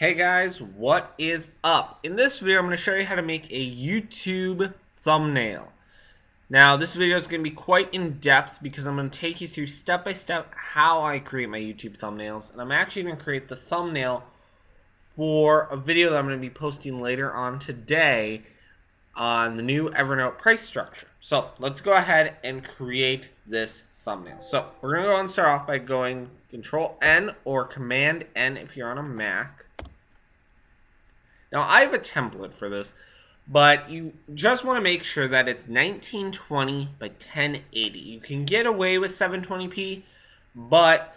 Hey guys, what is up? In this video, I'm going to show you how to make a YouTube thumbnail. Now, this video is going to be quite in-depth because I'm going to take you through step-by-step how I create my YouTube thumbnails. And I'm actually going to create the thumbnail for a video that I'm going to be posting later on today on the new Evernote price structure. So, let's go ahead and create this thumbnail. So, we're going to go and start off by going Control-N or Command-N if you're on a Mac. Now, I have a template for this, but you just want to make sure that it's 1920 by 1080. You can get away with 720p, but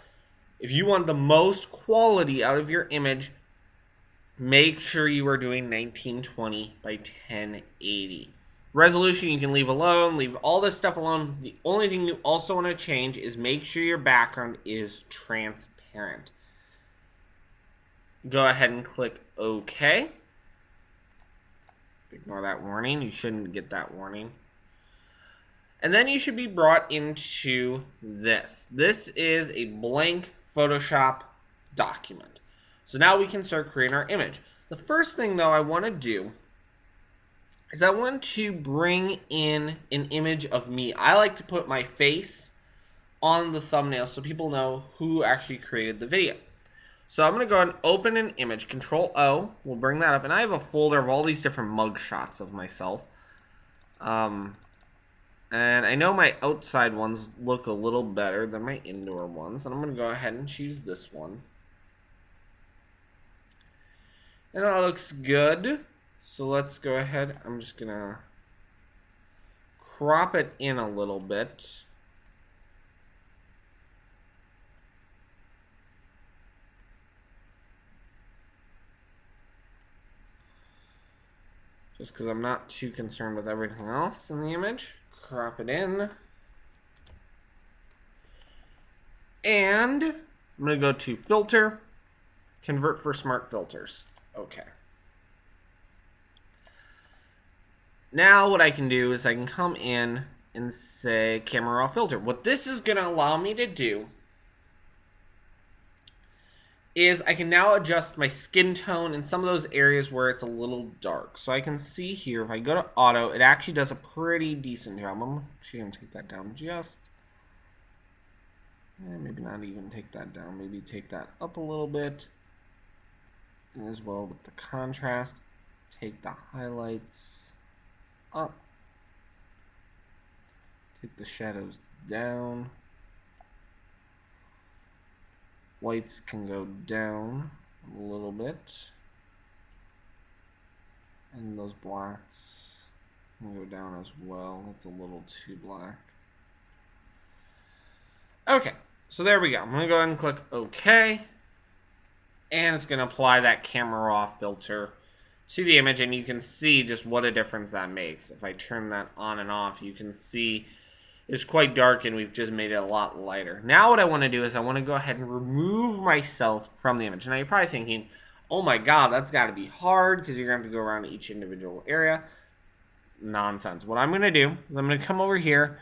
if you want the most quality out of your image, make sure you are doing 1920 by 1080. Resolution you can leave alone, leave all this stuff alone. The only thing you also want to change is make sure your background is transparent. Go ahead and click OK. Ignore that warning. You shouldn't get that warning. And then you should be brought into this. This is a blank Photoshop document. So now we can start creating our image. The first thing, though, I want to do is I want to bring in an image of me. I like to put my face on the thumbnail so people know who actually created the video. So I'm going to go ahead and open an image. Control-O will bring that up. And I have a folder of all these different mug shots of myself. And I know my outside ones look a little better than my indoor ones. And I'm going to go ahead and choose this one. And that looks good. So let's go ahead. I'm just going to crop it in a little bit. Just because I'm not too concerned with everything else in the image. Crop it in. And I'm going to go to Filter, Convert for Smart Filters. Okay. Now what I can do is I can come in and say Camera Raw Filter. What this is going to allow me to do is I can now adjust my skin tone in some of those areas where it's a little dark. So I can see here, if I go to auto, it actually does a pretty decent job. I'm actually going to take that down just. Maybe not even take that down. Maybe take that up a little bit. And as well with the contrast, take the highlights up. Take the shadows down. Whites can go down a little bit. And those blacks can go down as well. That's a little too black. Okay, so there we go. I'm going to go ahead and click OK. And it's going to apply that Camera Raw filter to the image. And you can see just what a difference that makes. If I turn that on and off, you can see it's quite dark and we've just made it a lot lighter. Now what I want to do is I want to go ahead and remove myself from the image. Now you're probably thinking, oh my god, that's got to be hard because you're going to have to go around to each individual area. Nonsense. What I'm going to do is I'm going to come over here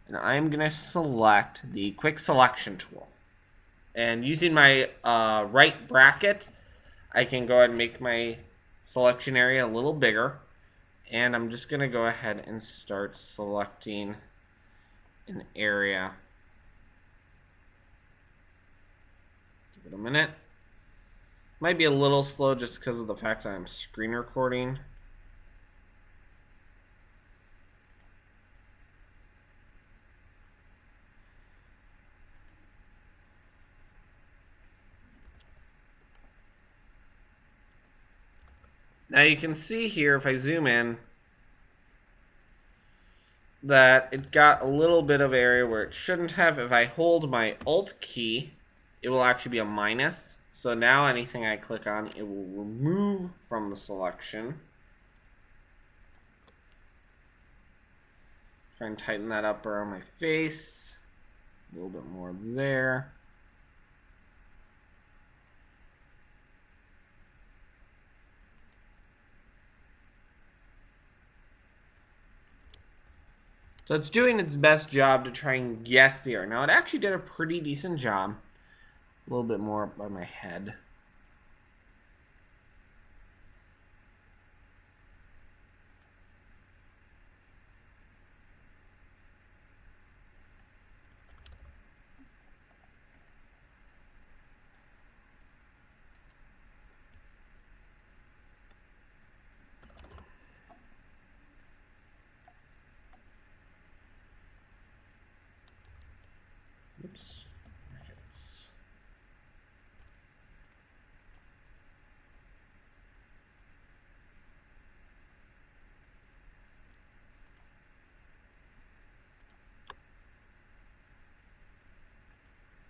and I'm going to select the Quick Selection tool. And using my right bracket, I can go ahead and make my selection area a little bigger. And I'm just going to go ahead and start selecting an area. Give it a minute. Might be a little slow just because of the fact that I'm screen recording. Now you can see here if I zoom in that it got a little bit of area where it shouldn't have. If I hold my Alt key, it will actually be a minus. So now anything I click on, it will remove from the selection. Try and tighten that up around my face. A little bit more there. So it's doing its best job to try and guess the area. Now it actually did a pretty decent job. A little bit more up by my head.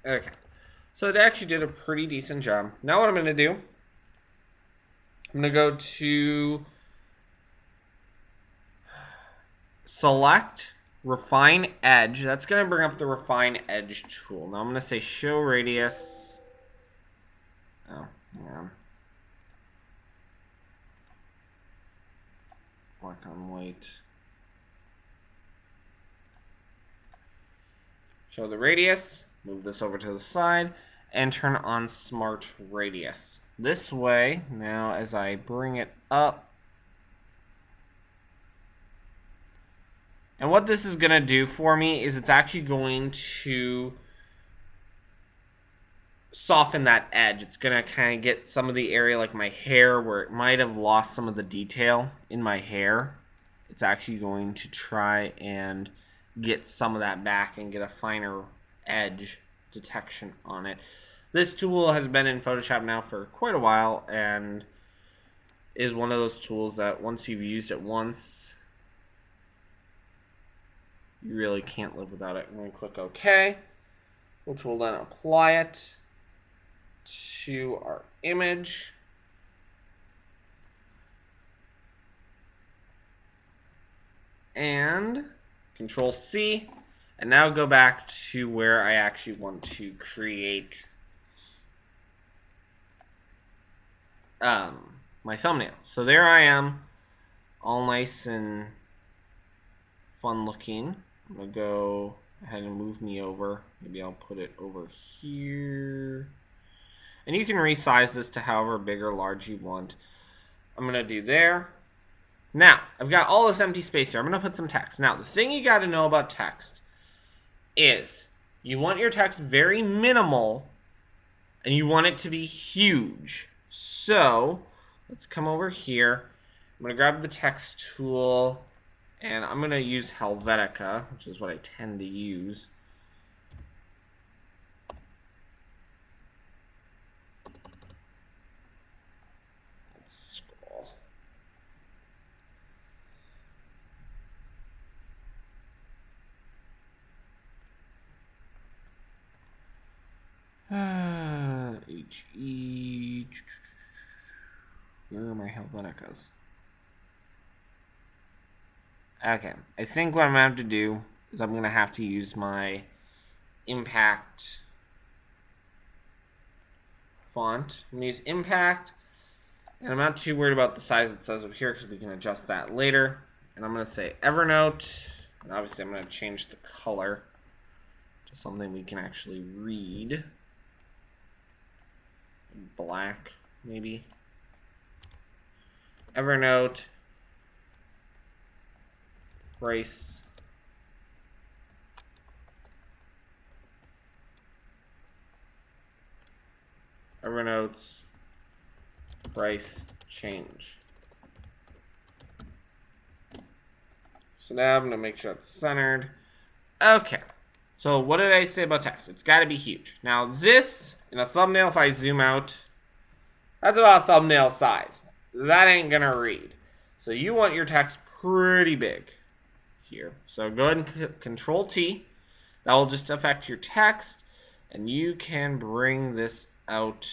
Okay. So it actually did a pretty decent job. Now what I'm going to do, I'm going to go to select refine edge. That's going to bring up the refine edge tool. Now I'm going to say show radius. Oh, hang on. Black on white. Show the radius. Move this over to the side and turn on smart radius. This way, now as I bring it up, and what this is going to do for me is it's actually going to soften that edge. It's going to kind of get some of the area like my hair where it might have lost some of the detail in my hair. It's actually going to try and get some of that back and get a finer edge detection on it. This tool has been in Photoshop now for quite a while and is one of those tools that once you've used it once, you really can't live without it. I'm going to click OK, which will then apply it to our image. And Control C, and now go back to where I actually want to create my thumbnail. So there I am, all nice and fun looking. I'm going to go ahead and move me over. Maybe I'll put it over here. And you can resize this to however big or large you want. I'm going to do there. Now, I've got all this empty space here. I'm going to put some text. Now, the thing you got to know about text is you want your text very minimal and you want it to be huge. So, let's come over here. I'm going to grab the text tool and I'm going to use Helvetica, which is what I tend to use. Let's scroll. HE. Where are my Helveticas? Okay, I think what I'm going to have to do is I'm going to have to use my impact font. I'm going to use impact, and I'm not too worried about the size it says over here because we can adjust that later. And I'm going to say Evernote, and obviously I'm going to change the color to something we can actually read. Black, maybe. Evernote. Price. Evernote's price change. So now I'm going to make sure it's centered. Okay. So what did I say about text? It's got to be huge. Now this, in a thumbnail, if I zoom out, that's about a thumbnail size. That ain't going to read. So you want your text pretty big here. So go ahead and Control T. That will just affect your text. And you can bring this out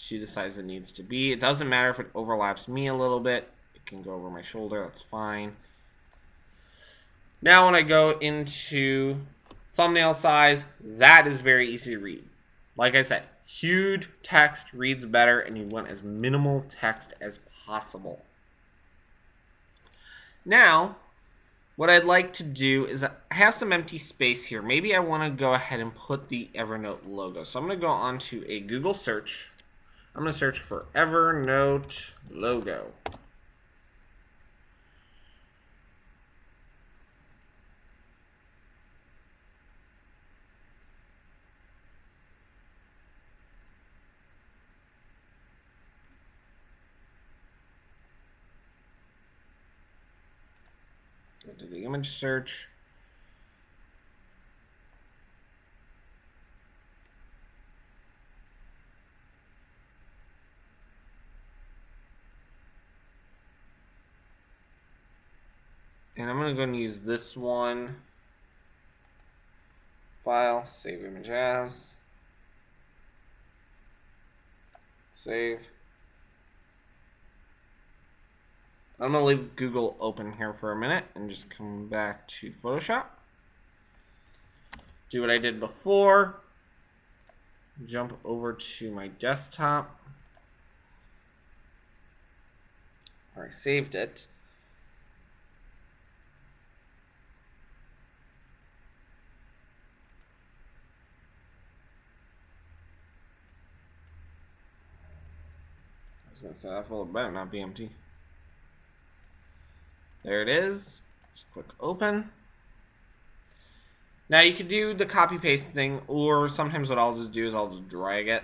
to the size it needs to be. It doesn't matter if it overlaps me a little bit. It can go over my shoulder. That's fine. Now when I go into thumbnail size, that is very easy to read. Like I said, huge text reads better, and you want as minimal text as possible. Now, what I'd like to do is I have some empty space here. Maybe I want to go ahead and put the Evernote logo. So I'm going to go onto a Google search. I'm going to search for Evernote logo. Go to the image search. And I'm going to go and use this one. File, save image as, save. I'm going to leave Google open here for a minute and just come back to Photoshop. Do what I did before. Jump over to my desktop where I saved it. I was going to say that folder better not be empty. There it is. Just click open. Now you could do the copy paste thing, or sometimes what I'll just do is I'll just drag it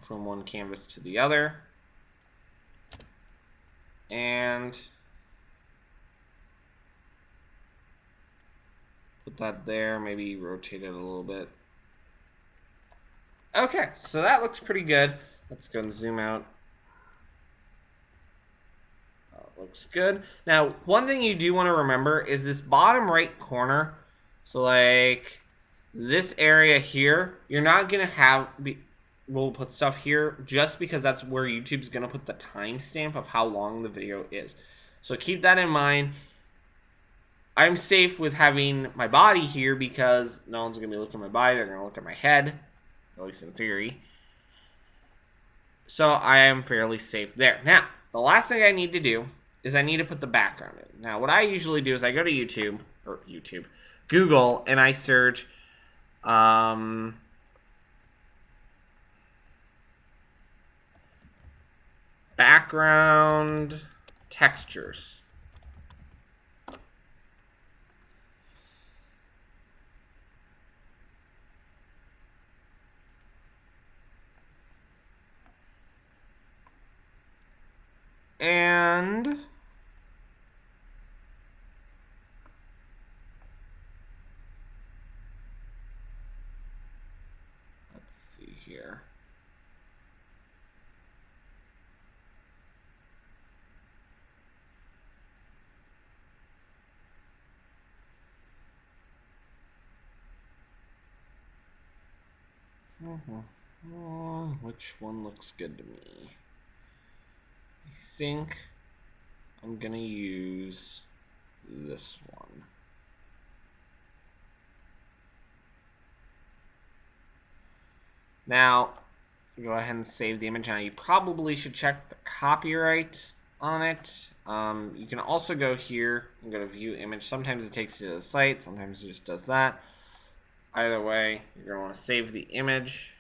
from one canvas to the other. And put that there, maybe rotate it a little bit. Okay, so that looks pretty good. Let's go and zoom out. Looks good. Now, one thing you do want to remember is this bottom right corner. So like this area here, you're not going to we'll put stuff here just because that's where YouTube's going to put the timestamp of how long the video is. So keep that in mind. I'm safe with having my body here because no one's going to be looking at my body. They're going to look at my head, at least in theory. So I am fairly safe there. Now, the last thing I need to do is I need to put the background in. Now, what I usually do is I go to Google, and I search background textures. And let's see here. Which one looks good to me? I think I'm gonna use this one. Now, go ahead and save the image. Now, you probably should check the copyright on it. You can also go here and go to View Image. Sometimes it takes you to the site. Sometimes it just does that. Either way, you're going to want to save the image.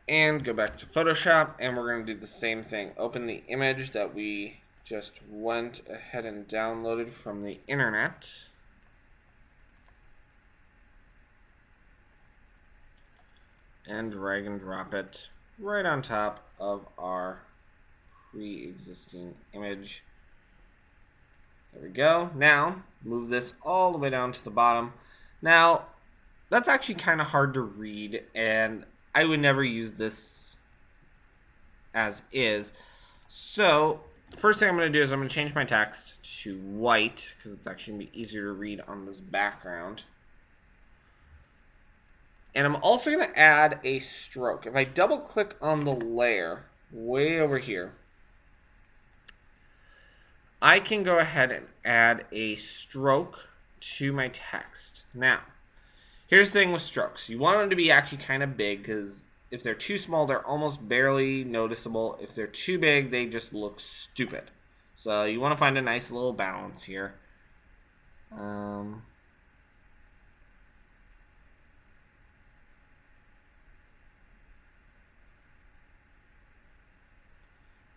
And go back to Photoshop, and we're going to do the same thing. Open the image that we just went ahead and downloaded from the internet. And drag and drop it right on top of our pre-existing image. There we go. Now, move this all the way down to the bottom. Now, that's actually kind of hard to read, and I would never use this as is. So, first thing I'm going to do is I'm going to change my text to white, because it's actually going to be easier to read on this background. And I'm also going to add a stroke. If I double click on the layer way over here, I can go ahead and add a stroke to my text. Now, here's the thing with strokes. You want them to be actually kind of big, because if they're too small, they're almost barely noticeable. If they're too big, they just look stupid. So you want to find a nice little balance here.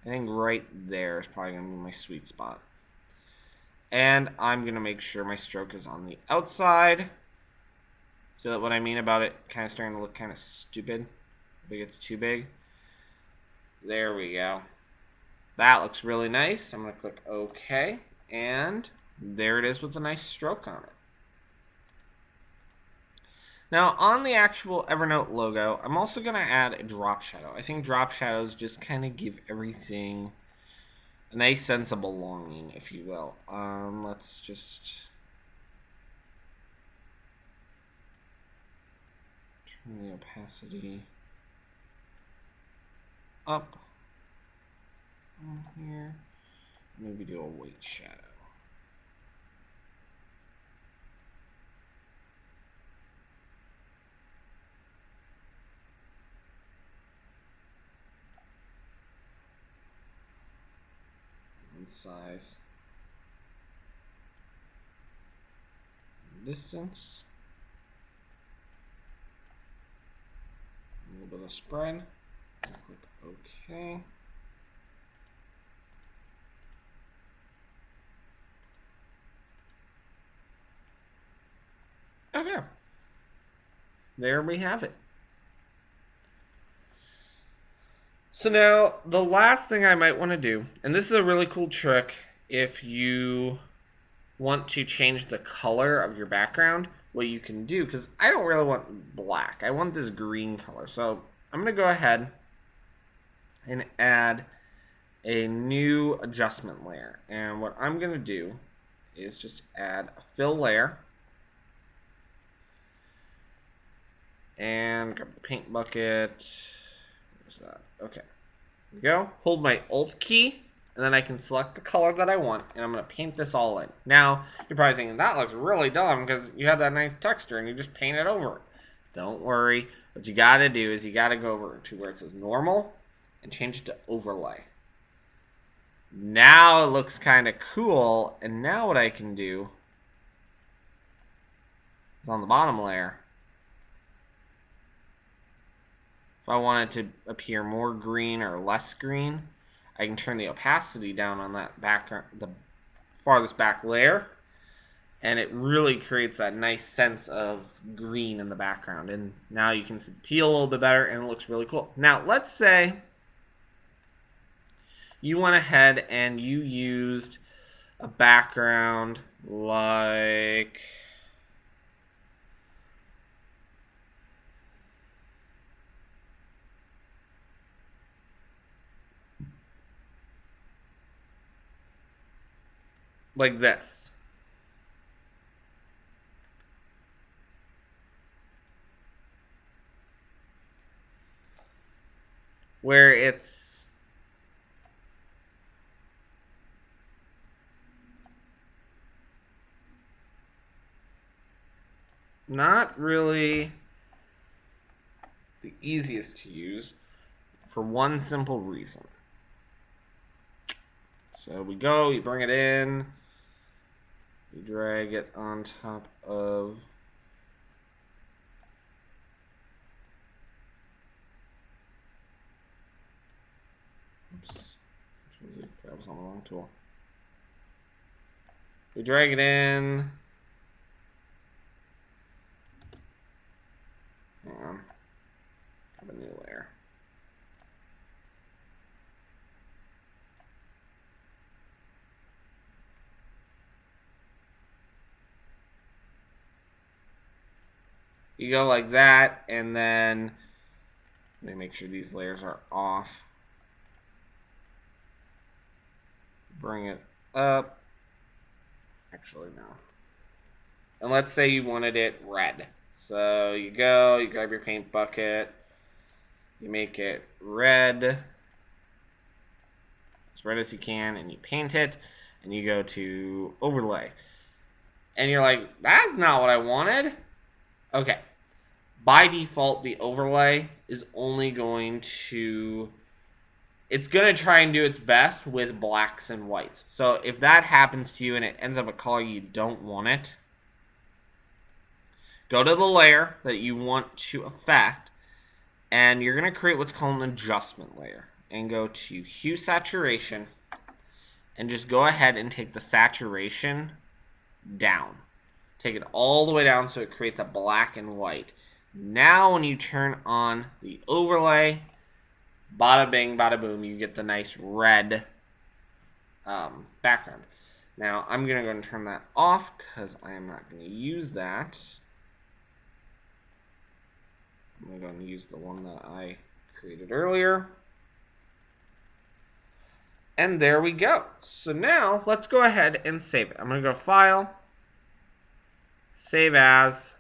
I think right there is probably going to be my sweet spot. And I'm going to make sure my stroke is on the outside, so that what I mean about it kind of starting to look kind of stupid if it gets too big. There we go. That looks really nice. I'm going to click OK, and there it is with a nice stroke on it. Now, on the actual Evernote logo, I'm also going to add a drop shadow. I think drop shadows just kind of give everything a nice sense of belonging, if you will. Let's just turn the opacity up on here. Maybe do a white shadow. And size. Distance. A little bit of spread. Click OK. Okay. There we have it. So now, the last thing I might want to do, and this is a really cool trick if you want to change the color of your background, what you can do, because I don't really want black. I want this green color. So I'm going to go ahead and add a new adjustment layer. And what I'm going to do is just add a fill layer. And grab the paint bucket. Where's that? Okay. There we go. Hold my Alt key, and then I can select the color that I want, and I'm going to paint this all in. Now, you're probably thinking, that looks really dumb because you have that nice texture and you just paint it over it. Don't worry. What you got to do is you got to go over to where it says normal and change it to overlay. Now it looks kind of cool, and now what I can do is on the bottom layer, if I want it to appear more green or less green, I can turn the opacity down on that background, the farthest back layer, and it really creates that nice sense of green in the background. And now you can see the peel a little bit better, and it looks really cool. Now, let's say you went ahead and you used a background like this. Where it's not really the easiest to use for one simple reason. So we go, you bring it in, you drag it on top of that was on the wrong tool. We drag it in. Hang on. Have a new layer. You go like that, and then let me make sure these layers are off. Bring it up. Actually, no. And let's say you wanted it red. So you go, you grab your paint bucket, you make it red, as red as you can, and you paint it, and you go to overlay. And you're like, that's not what I wanted. Okay. By default, the overlay is only going to, it's going to try and do its best with blacks and whites. So if that happens to you and it ends up a color you don't want it, go to the layer that you want to affect, and you're going to create what's called an adjustment layer. And go to Hue Saturation, and just go ahead and take the saturation down. Take it all the way down so it creates a black and white. Now when you turn on the overlay, bada bing, bada boom, you get the nice red background. Now I'm going to go and turn that off because I am not going to use that. I'm going to use the one that I created earlier. And there we go. So now let's go ahead and save it. I'm going to go File, Save As,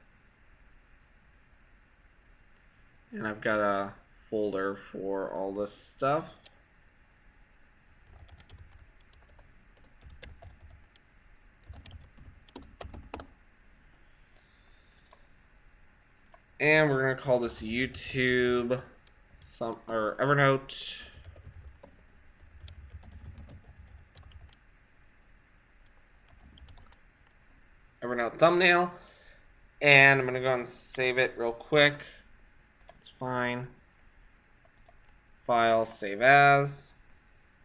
and I've got a folder for all this stuff. And we're going to call this YouTube or Evernote. Evernote thumbnail. And I'm going to go and save it real quick. It's fine. File, save as.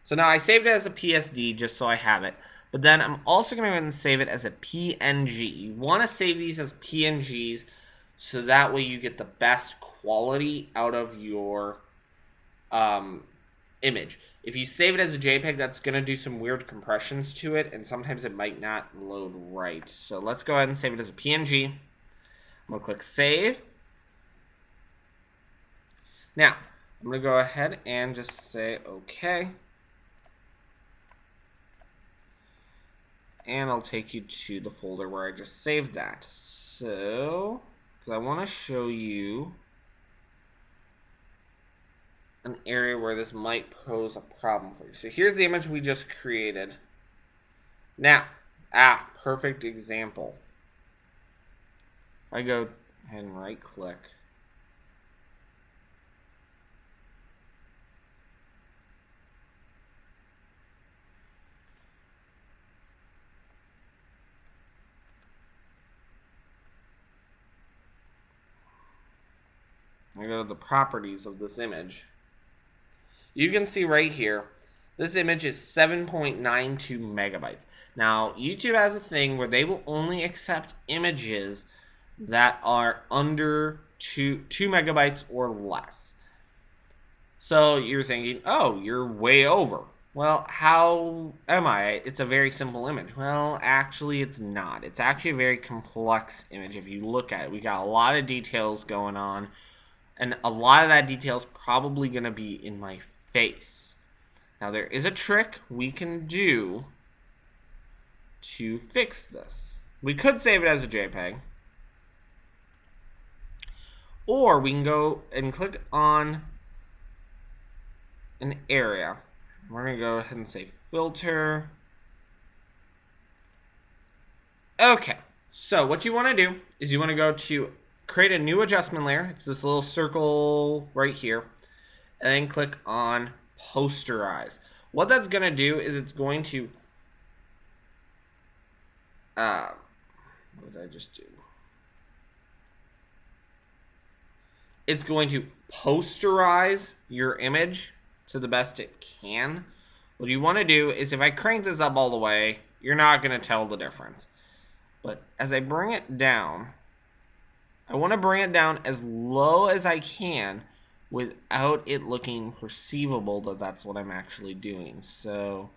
So now I saved it as a PSD just so I have it. But then I'm also going to go ahead and save it as a PNG. You want to save these as PNGs so that way you get the best quality out of your image. If you save it as a JPEG, that's going to do some weird compressions to it, and sometimes it might not load right. So let's go ahead and save it as a PNG. I'm going to click Save. Now, I'm going to go ahead and just say OK. And I'll take you to the folder where I just saved that. So, because I want to show you an area where this might pose a problem for you. So here's the image we just created. Now, perfect example. If I go ahead and right click. I go to the properties of this image. You can see right here, this image is 7.92 megabytes. Now, YouTube has a thing where they will only accept images that are under 2 megabytes or less. So you're thinking, oh, you're way over. Well, how am I? It's a very simple image. Well, actually, it's not. It's actually a very complex image if you look at it. We got a lot of details going on, and a lot of that detail is probably going to be in my face. Now, there is a trick we can do to fix this. We could save it as a JPEG, or we can go and click on an area. We're going to go ahead and say Filter. Okay, so what you want to do is you want to go to create a new adjustment layer. It's this little circle right here. And then click on Posterize. What that's going to do is it's going to what did I just do? It's going to posterize your image to the best it can. What you want to do is, if I crank this up all the way, you're not going to tell the difference. But as I bring it down, I want to bring it down as low as I can without it looking perceivable that that's what I'm actually doing. So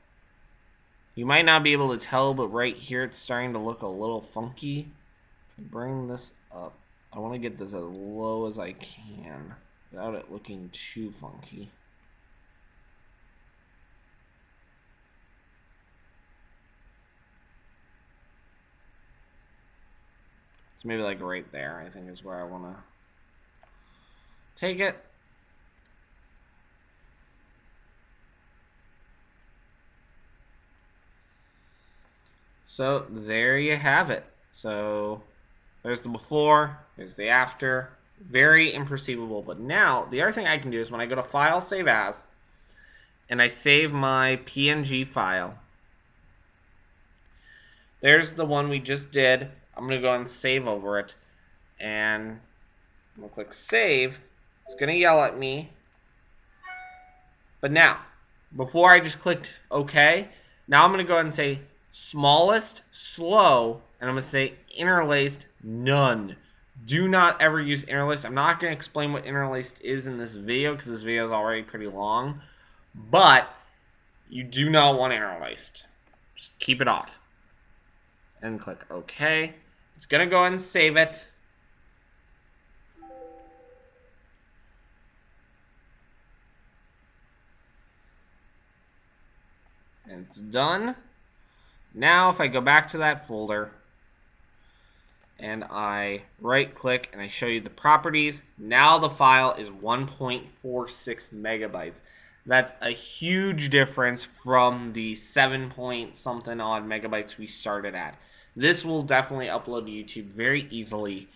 you might not be able to tell, but right here it's starting to look a little funky. Bring this up. I want to get this as low as I can without it looking too funky. So maybe like right there, I think, is where I want to take it. So there you have it. So there's the before, there's the after. Very imperceivable. But now, the other thing I can do is when I go to File, Save As, and I save my PNG file, there's the one we just did. I'm going to go and save over it. And I'm going to click Save. It's going to yell at me. But now, before I just clicked OK, now I'm going to go ahead and say smallest, slow, and I'm going to say interlaced, none. Do not ever use interlaced. I'm not going to explain what interlaced is in this video because this video is already pretty long. But you do not want interlaced. Just keep it off. And click OK. It's going to go ahead and save it. It's done. Now if I go back to that folder and I right click and I show you the properties, now the file is 1.46 megabytes. That's a huge difference from the 7 point something odd megabytes we started at. This will definitely upload to YouTube very easily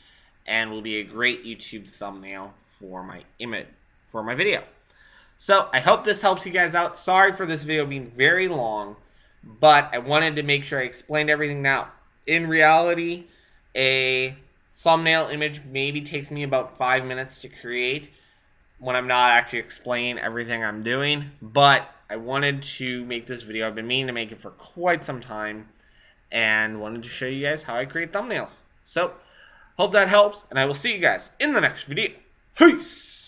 and will be a great YouTube thumbnail for my image, for my video. So I hope this helps you guys out. Sorry for this video being very long, but I wanted to make sure I explained everything. Now, in reality, a thumbnail image maybe takes me about 5 minutes to create when I'm not actually explaining everything I'm doing, but I wanted to make this video. I've been meaning to make it for quite some time and wanted to show you guys how I create thumbnails. So, hope that helps, and I will see you guys in the next video. Peace!